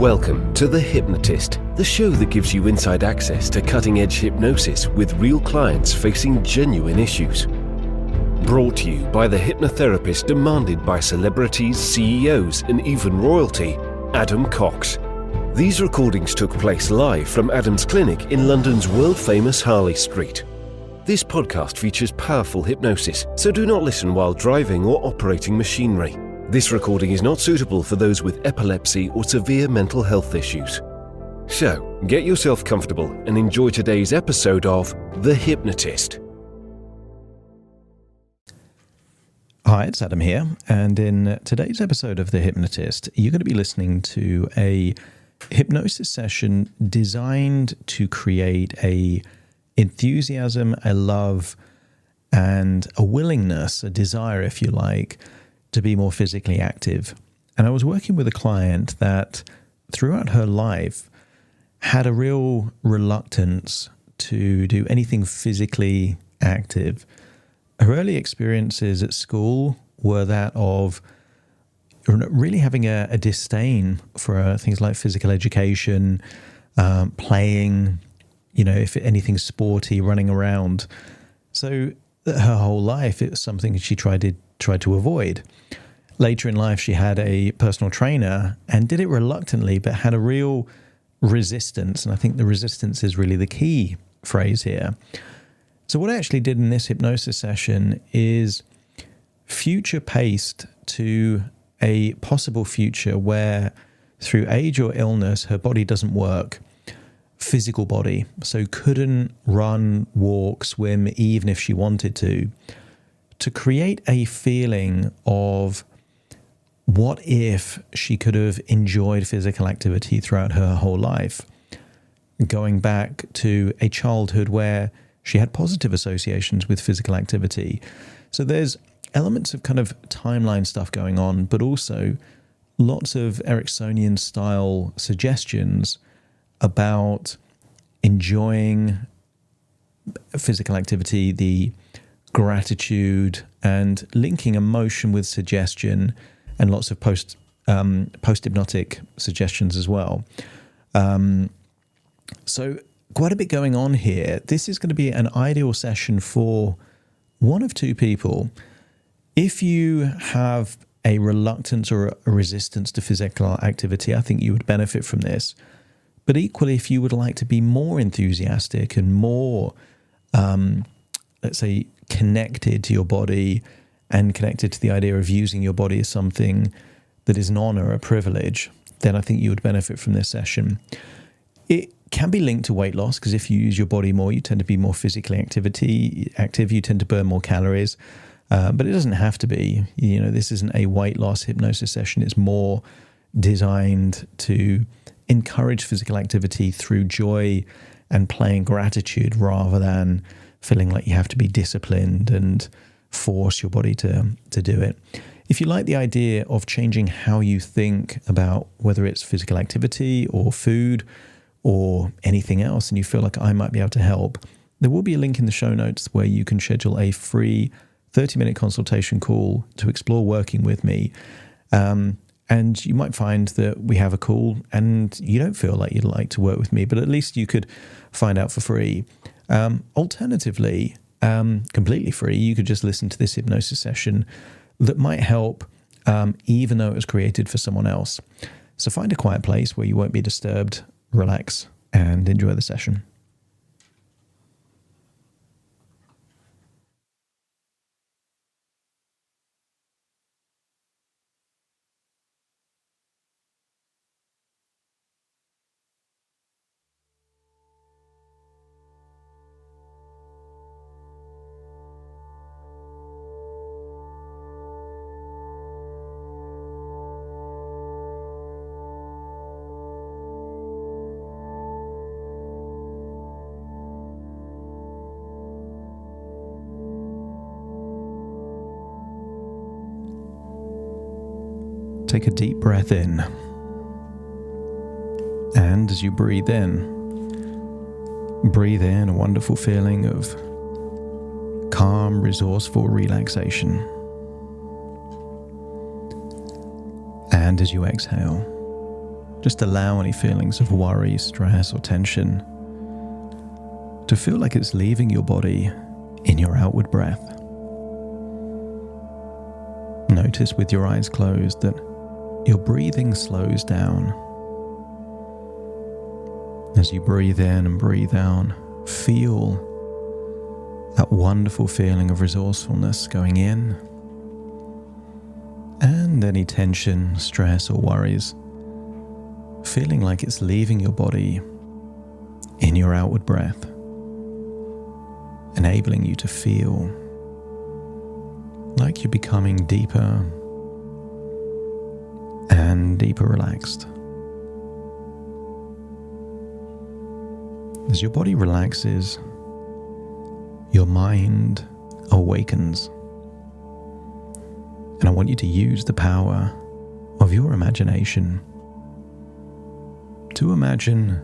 Welcome to The Hypnotist, the show that gives you inside access to cutting-edge hypnosis with real clients facing genuine issues. Brought to you by the hypnotherapist demanded by celebrities, CEOs, and even royalty, Adam Cox. These recordings took place live from Adam's clinic in London's world-famous Harley Street. This podcast features powerful hypnosis, so do not listen while driving or operating machinery. This recording is not suitable for those with epilepsy or severe mental health issues. So, get yourself comfortable and enjoy today's episode of The Hypnotist. Hi, it's Adam here, and in today's episode of The Hypnotist, you're going to be listening to a hypnosis session designed to create a enthusiasm, a love, and a willingness, a desire, if you like, to be more physically active. And I was working with a client that throughout her life had a real reluctance to do anything physically active. Her early experiences at school were that of really having a disdain for things like physical education, playing, if anything sporty, running around. So her whole life, it was something she tried to avoid. Later in life, she had a personal trainer and did it reluctantly, but had a real resistance. And I think the resistance is really the key phrase here. So what I actually did in this hypnosis session is future-paced to a possible future where through age or illness, her body doesn't work, physical body, so couldn't run, walk, swim, even if she wanted to create a feeling of what if she could have enjoyed physical activity throughout her whole life, going back to a childhood where she had positive associations with physical activity. So there's elements of kind of timeline stuff going on, but also lots of Ericksonian style suggestions about enjoying physical activity, the gratitude, and linking emotion with suggestion, and lots of post-hypnotic suggestions as well. So quite a bit going on here. This is going to be an ideal session for one of two people. If you have a reluctance or a resistance to physical activity, I think you would benefit from this. But equally, if you would like to be more enthusiastic and more, let's say, connected to your body and connected to the idea of using your body as something that is an honor, a privilege, then I think you would benefit from this session. It can be linked to weight loss, because if you use your body more, you tend to be more physically active, you tend to burn more calories, but it doesn't have to be. This isn't a weight loss hypnosis session. It's more designed to encourage physical activity through joy and play and gratitude, rather than feeling like you have to be disciplined and force your body to do it. If you like the idea of changing how you think about whether it's physical activity or food or anything else, and you feel like I might be able to help, there will be a link in the show notes where you can schedule a free 30-minute consultation call to explore working with me. And you might find that we have a call and you don't feel like you'd like to work with me, but at least you could find out for free. Alternatively, completely free, you could just listen to this hypnosis session that might help, even though it was created for someone else. So find a quiet place where you won't be disturbed, relax, and enjoy the session. Take a deep breath in. And as you breathe in a wonderful feeling of calm, resourceful relaxation. And as you exhale, Just allow any feelings of worry, stress, or tension to feel like it's leaving your body in your outward breath. Notice with your eyes closed that your breathing slows down. As you breathe in and breathe out, feel that wonderful feeling of resourcefulness going in, and any tension, stress, or worries feeling like it's leaving your body in your outward breath, enabling you to feel like you're becoming deeper and deeper relaxed. As your body relaxes, your mind awakens. And I want you to use the power of your imagination to imagine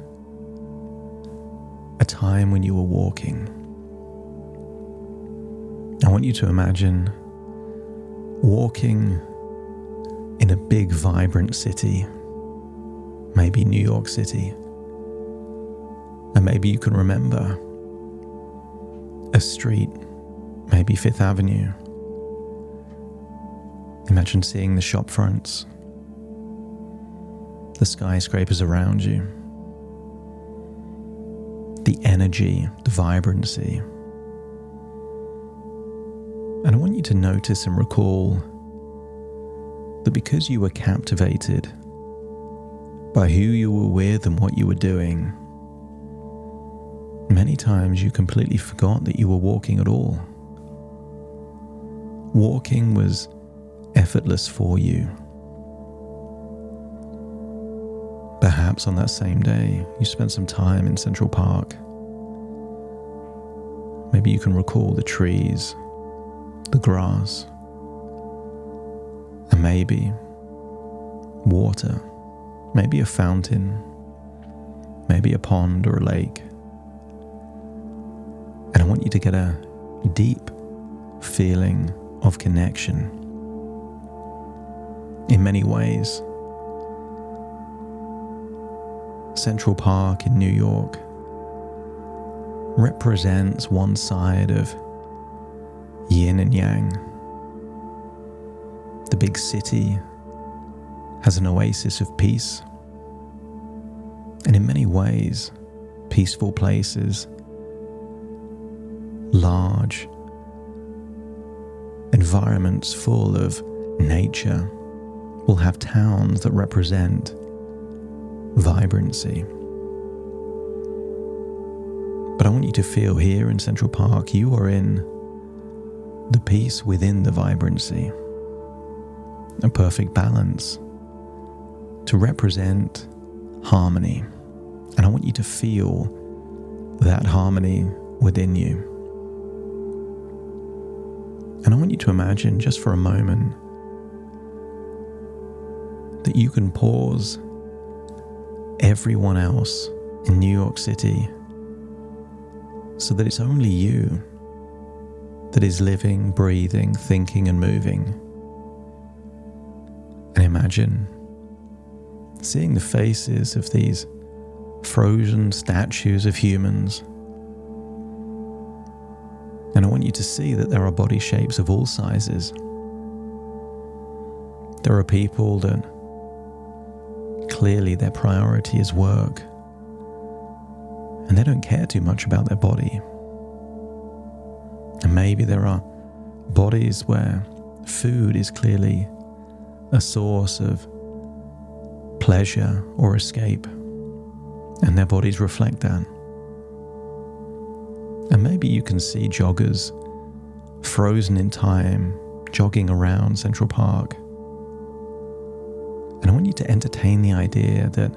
a time when you were walking. I want you to imagine walking in a big, vibrant city, maybe New York City. And maybe you can remember a street, maybe Fifth Avenue. Imagine seeing the shop fronts, the skyscrapers around you, the energy, the vibrancy. And I want you to notice and recall that because you were captivated by who you were with and what you were doing, many times you completely forgot that you were walking at all. Walking was effortless for you. Perhaps on that same day, you spent some time in Central Park. Maybe you can recall the trees, the grass, and maybe water, maybe a fountain, maybe a pond or a lake. And I want you to get a deep feeling of connection. In many ways, Central Park in New York represents one side of yin and yang. The big city has an oasis of peace, and in many ways, peaceful places, large environments full of nature, will have towns that represent vibrancy. But I want you to feel here in Central Park, you are in the peace within the vibrancy, a perfect balance to represent harmony. And I want you to feel that harmony within you. And I want you to imagine just for a moment that you can pause everyone else in New York City so that it's only you that is living, breathing, thinking, and moving. And imagine seeing the faces of these frozen statues of humans. And I want you to see that there are body shapes of all sizes. There are people that clearly their priority is work, and they don't care too much about their body. And maybe there are bodies where food is clearly a source of pleasure or escape, and their bodies reflect that. And maybe you can see joggers frozen in time, jogging around Central Park. And I want you to entertain the idea that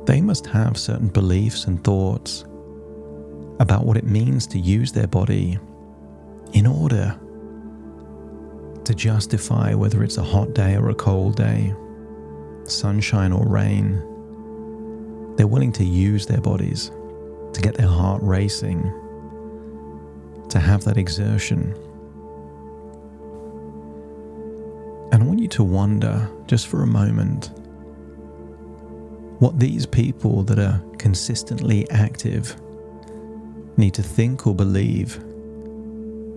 they must have certain beliefs and thoughts about what it means to use their body in order to justify whether it's a hot day or a cold day, sunshine or rain. They're willing to use their bodies to get their heart racing, to have that exertion. And I want you to wonder, just for a moment, what these people that are consistently active need to think or believe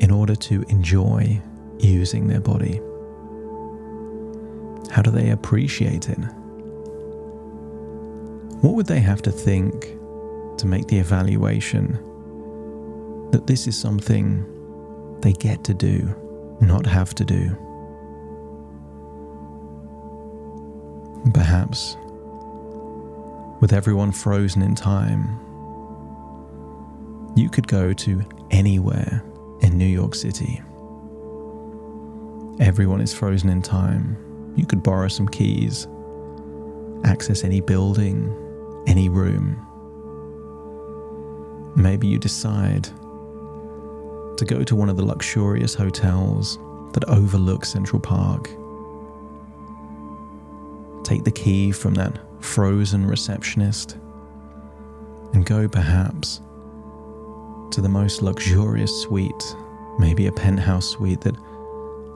in order to enjoy using their body. How do they appreciate it? What would they have to think to make the evaluation that this is something they get to do, not have to do? Perhaps, with everyone frozen in time, you could go to anywhere in New York City. Everyone is frozen in time. You could borrow some keys, access any building, any room. Maybe you decide to go to one of the luxurious hotels that overlook Central Park. Take the key from that frozen receptionist and go perhaps to the most luxurious suite, maybe a penthouse suite that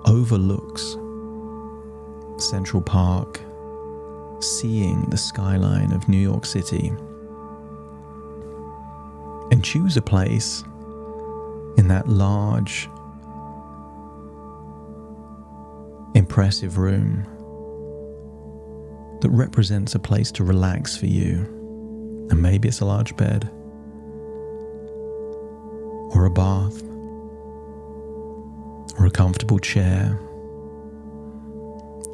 overlooks Central Park, seeing the skyline of New York City. And choose a place in that large, impressive room that represents a place to relax for you. And maybe it's a large bed, or a bath, or a comfortable chair.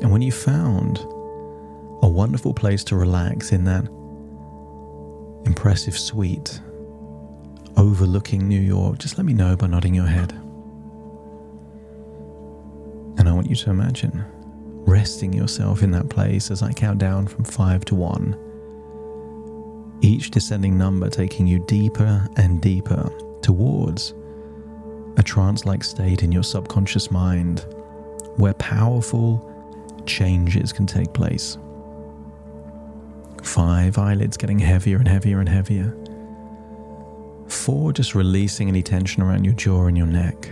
And when you found a wonderful place to relax in that impressive suite overlooking New York, just let me know by nodding your head. And I want you to imagine resting yourself in that place as I count down from 5 to 1. Each descending number taking you deeper and deeper towards a trance-like state in your subconscious mind where powerful changes can take place. 5, eyelids getting heavier and heavier and heavier. 4, just releasing any tension around your jaw and your neck.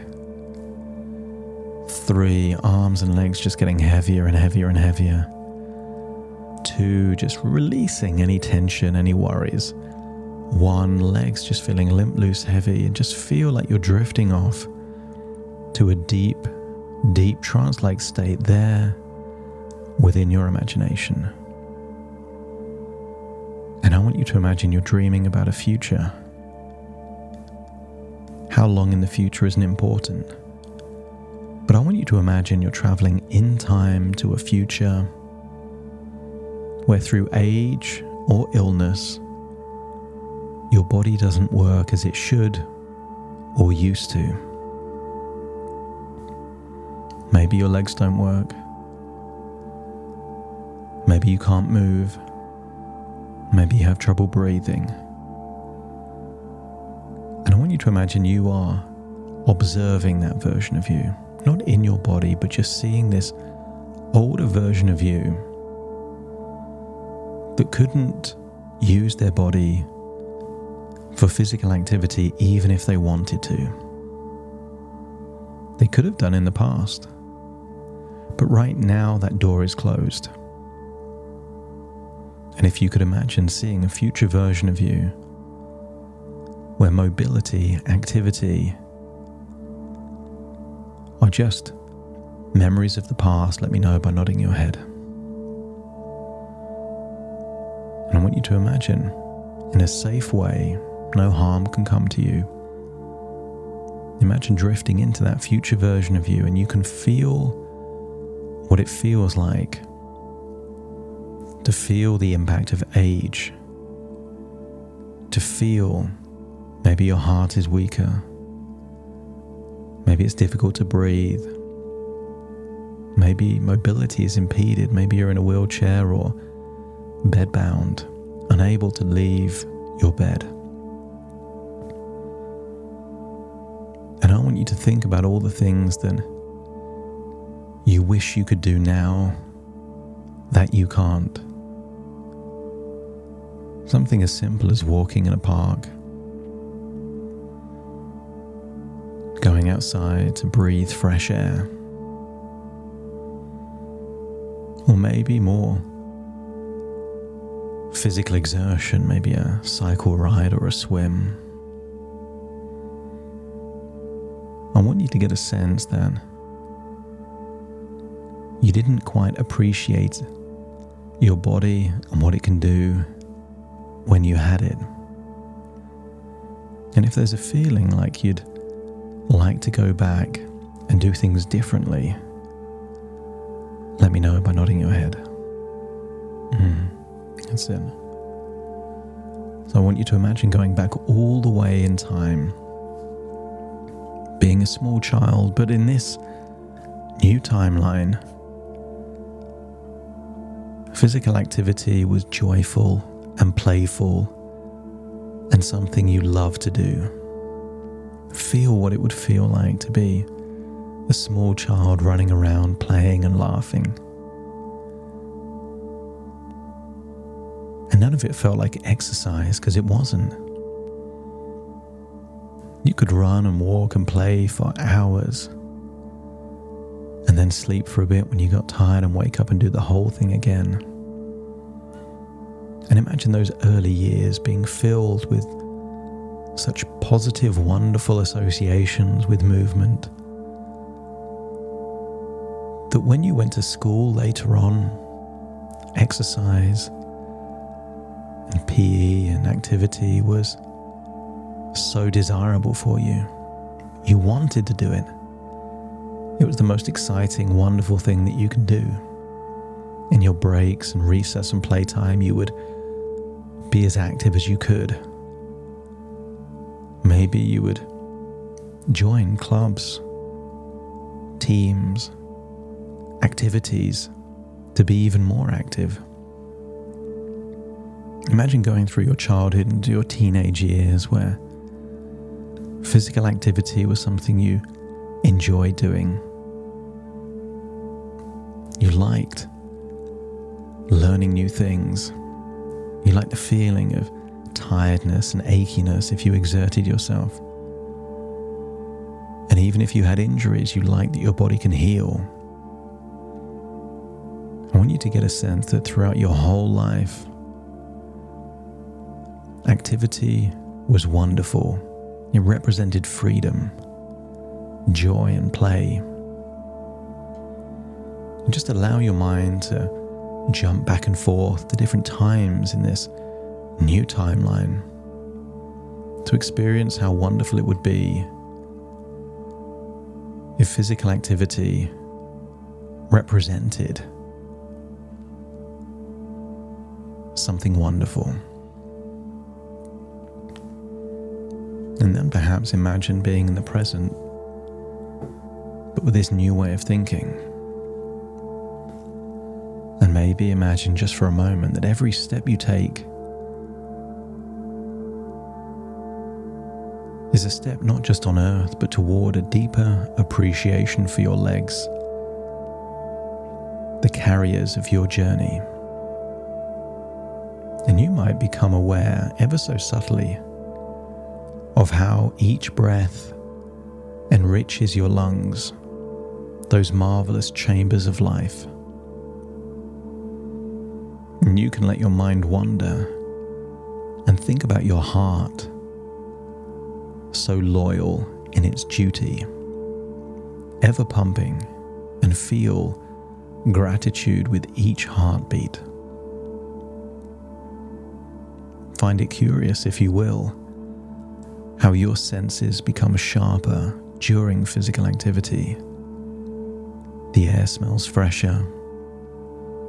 3, arms and legs just getting heavier and heavier and heavier. 2, just releasing any tension, any worries. 1, legs just feeling limp, loose, heavy, and just feel like you're drifting off to a deep, deep trance-like state there within your imagination. And I want you to imagine you're dreaming about a future. How long in the future isn't important, but I want you to imagine you're traveling in time to a future where through age or illness, your body doesn't work as it should or used to. Maybe your legs don't work. Maybe you can't move. Maybe you have trouble breathing. And I want you to imagine you are observing that version of you, not in your body, but just seeing this older version of you that couldn't use their body for physical activity even if they wanted to. They could have done in the past, but right now that door is closed. And if you could imagine seeing a future version of you where mobility, activity are just memories of the past, let me know by nodding your head. And I want you to imagine, in a safe way, no harm can come to you. Imagine drifting into that future version of you, and you can feel what it feels like to feel the impact of age, to feel maybe your heart is weaker, maybe it's difficult to breathe, maybe mobility is impeded, maybe you're in a wheelchair or bedbound, unable to leave your bed. And I want you to think about all the things that you wish you could do now that you can't. Something as simple as walking in a park, going outside to breathe fresh air, or maybe more, physical exertion, maybe a cycle ride or a swim, I want you to get a sense that you didn't quite appreciate your body and what it can do when you had it. And if there's a feeling like you'd like to go back and do things differently, let me know by nodding your head. That's it. So I want you to imagine going back all the way in time, being a small child, but in this new timeline, physical activity was joyful and playful and something you love to do. Feel what it would feel like to be a small child running around playing and laughing. And none of it felt like exercise, because it wasn't. You could run and walk and play for hours and then sleep for a bit when you got tired and wake up and do the whole thing again. And imagine those early years being filled with such positive, wonderful associations with movement that when you went to school later on, exercise and PE and activity was so desirable for you. You wanted to do it. It was the most exciting, wonderful thing that you can do. In your breaks and recess and playtime, you would be as active as you could. Maybe you would join clubs, teams, activities to be even more active. Imagine going through your childhood into your teenage years where physical activity was something you enjoyed doing. You liked learning new things. You liked the feeling of tiredness and achiness if you exerted yourself. And even if you had injuries, you liked that your body can heal. I want you to get a sense that throughout your whole life, activity was wonderful. It represented freedom, joy, and play. And just allow your mind to jump back and forth to different times in this new timeline to experience how wonderful it would be if physical activity represented something wonderful. And then perhaps imagine being in the present, but with this new way of thinking. And maybe imagine just for a moment that every step you take is a step not just on earth, but toward a deeper appreciation for your legs, the carriers of your journey. And you might become aware, ever so subtly, of how each breath enriches your lungs, those marvelous chambers of life. And you can let your mind wander and think about your heart, so loyal in its duty, ever pumping, and feel gratitude with each heartbeat. Find it curious, if you will, how your senses become sharper during physical activity. The air smells fresher.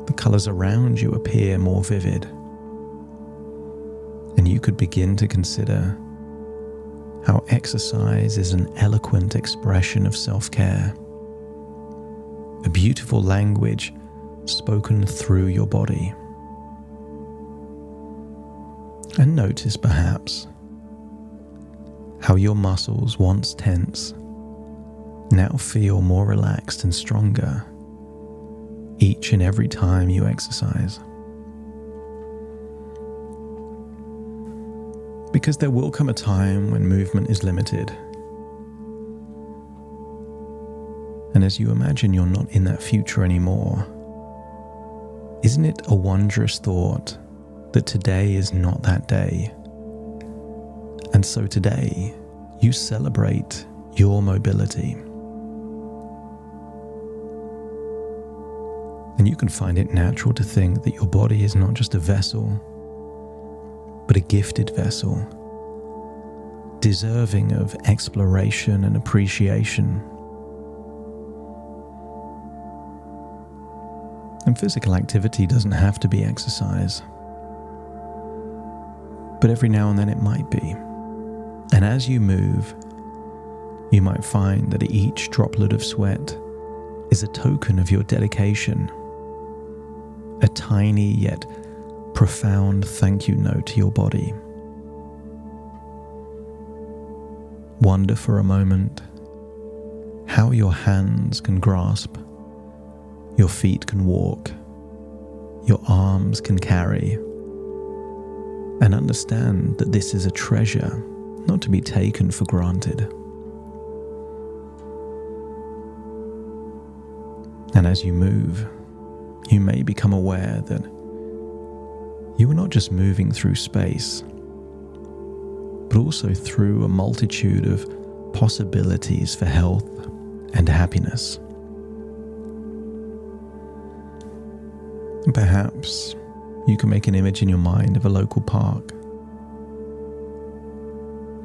The colors around you appear more vivid. And you could begin to consider how exercise is an eloquent expression of self-care, a beautiful language spoken through your body. And notice perhaps how your muscles, once tense, now feel more relaxed and stronger each and every time you exercise. Because there will come a time when movement is limited. And as you imagine you're not in that future anymore, isn't it a wondrous thought that today is not that day. And so today, you celebrate your mobility. And you can find it natural to think that your body is not just a vessel, but a gifted vessel, deserving of exploration and appreciation. And physical activity doesn't have to be exercise, but every now and then it might be. And as you move, you might find that each droplet of sweat is a token of your dedication, a tiny yet profound thank you note to your body. Wonder for a moment how your hands can grasp, your feet can walk, your arms can carry, and understand that this is a treasure not to be taken for granted. And as you move, you may become aware that you are not just moving through space, but also through a multitude of possibilities for health and happiness. And perhaps you can make an image in your mind of a local park.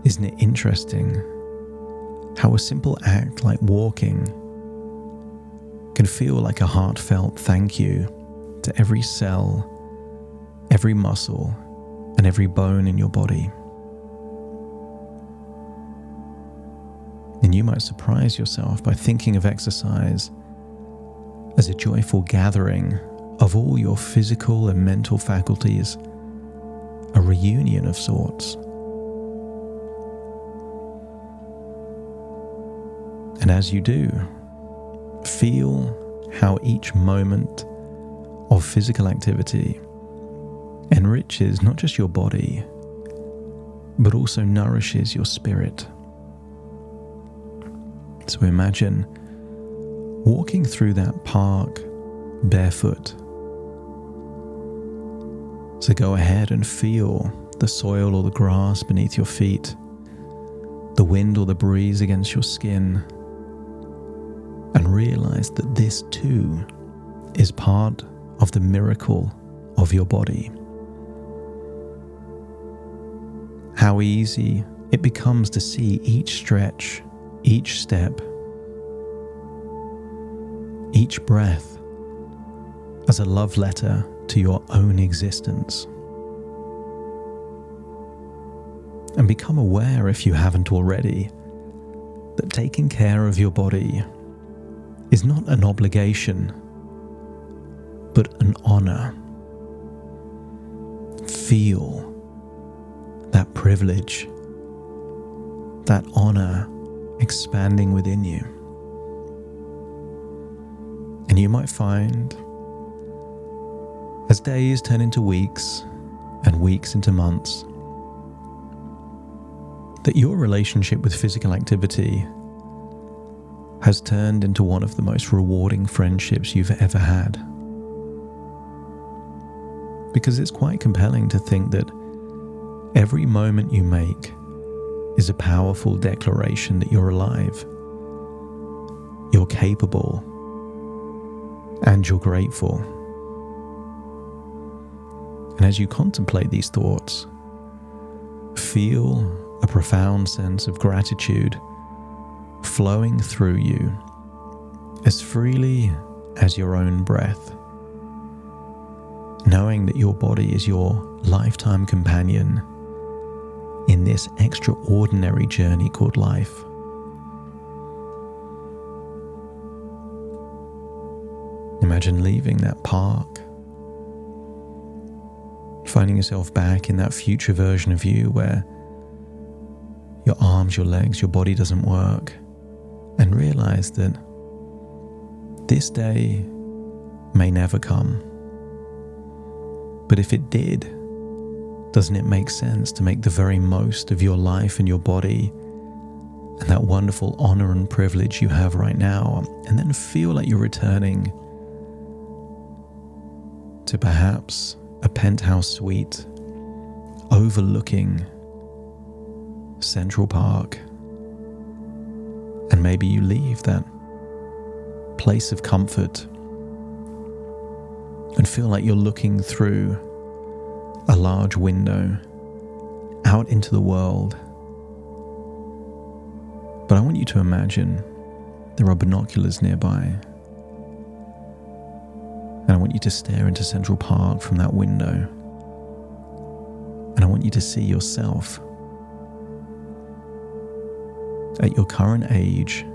Isn't it interesting how a simple act like walking can feel like a heartfelt thank you to every cell, every muscle, and every bone in your body? And you might surprise yourself by thinking of exercise as a joyful gathering of all your physical and mental faculties, a reunion of sorts. And as you do, feel how each moment of physical activity enriches not just your body, but also nourishes your spirit. So imagine walking through that park barefoot. So go ahead and feel the soil or the grass beneath your feet, the wind or the breeze against your skin, and realize that this too is part of the miracle of your body. How easy it becomes to see each stretch, each step, each breath as a love letter to your own existence. And become aware, if you haven't already, that taking care of your body is not an obligation, but an honor. Feel that privilege, that honor expanding within you. And you might find, as days turn into weeks and weeks into months, that your relationship with physical activity has turned into one of the most rewarding friendships you've ever had. Because it's quite compelling to think that every moment you make is a powerful declaration that you're alive, you're capable, and you're grateful. And as you contemplate these thoughts, feel a profound sense of gratitude flowing through you as freely as your own breath, knowing that your body is your lifetime companion in this extraordinary journey called life. Imagine leaving that park, finding yourself back in that future version of you where your arms, your legs, your body doesn't work, and realize that this day may never come. But if it did, doesn't it make sense to make the very most of your life and your body and that wonderful honor and privilege you have right now, and then feel like you're returning to perhaps a penthouse suite overlooking Central Park, and maybe you leave that place of comfort and feel like you're looking through a large window out into the world. But I want you to imagine there are binoculars nearby, and I want you to stare into Central Park from that window, and I want you to see yourself at your current age,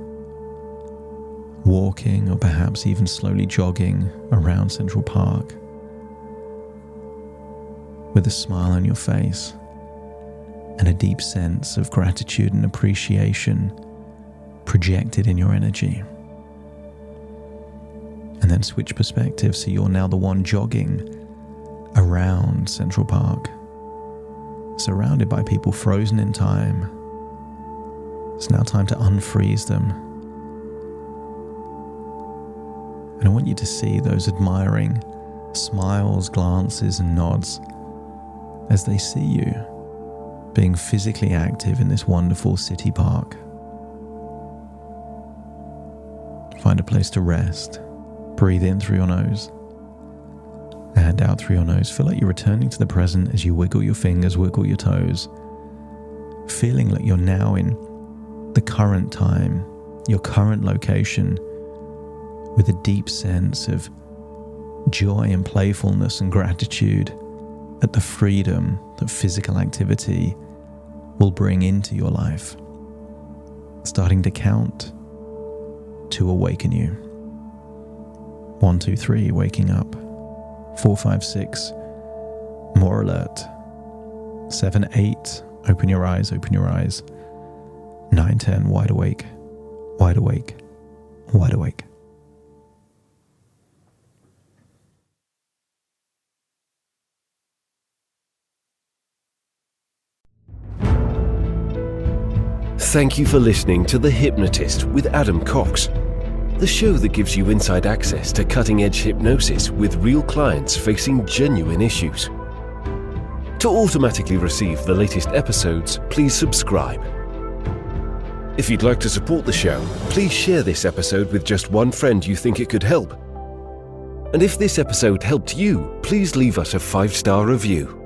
walking or perhaps even slowly jogging around Central Park with a smile on your face and a deep sense of gratitude and appreciation projected in your energy. And then switch perspective, so you're now the one jogging around Central Park, surrounded by people frozen in time. It's now time to unfreeze them. And I want you to see those admiring smiles, glances, and nods as they see you being physically active in this wonderful city park. Find a place to rest. Breathe in through your nose and out through your nose. Feel like you're returning to the present as you wiggle your fingers, wiggle your toes, feeling like you're now in the current time, your current location, with a deep sense of joy and playfulness and gratitude at the freedom that physical activity will bring into your life. Starting to count to awaken you. 1, 2, 3, waking up. 4, 5, 6, more alert. 7, 8, open your eyes, open your eyes. 9, 10, wide awake, wide awake, wide awake. Thank you for listening to The Hypnotist with Adam Cox, the show that gives you inside access to cutting-edge hypnosis with real clients facing genuine issues. To automatically receive the latest episodes, please subscribe. If you'd like to support the show, please share this episode with just one friend you think it could help. And if this episode helped you, please leave us a 5-star review.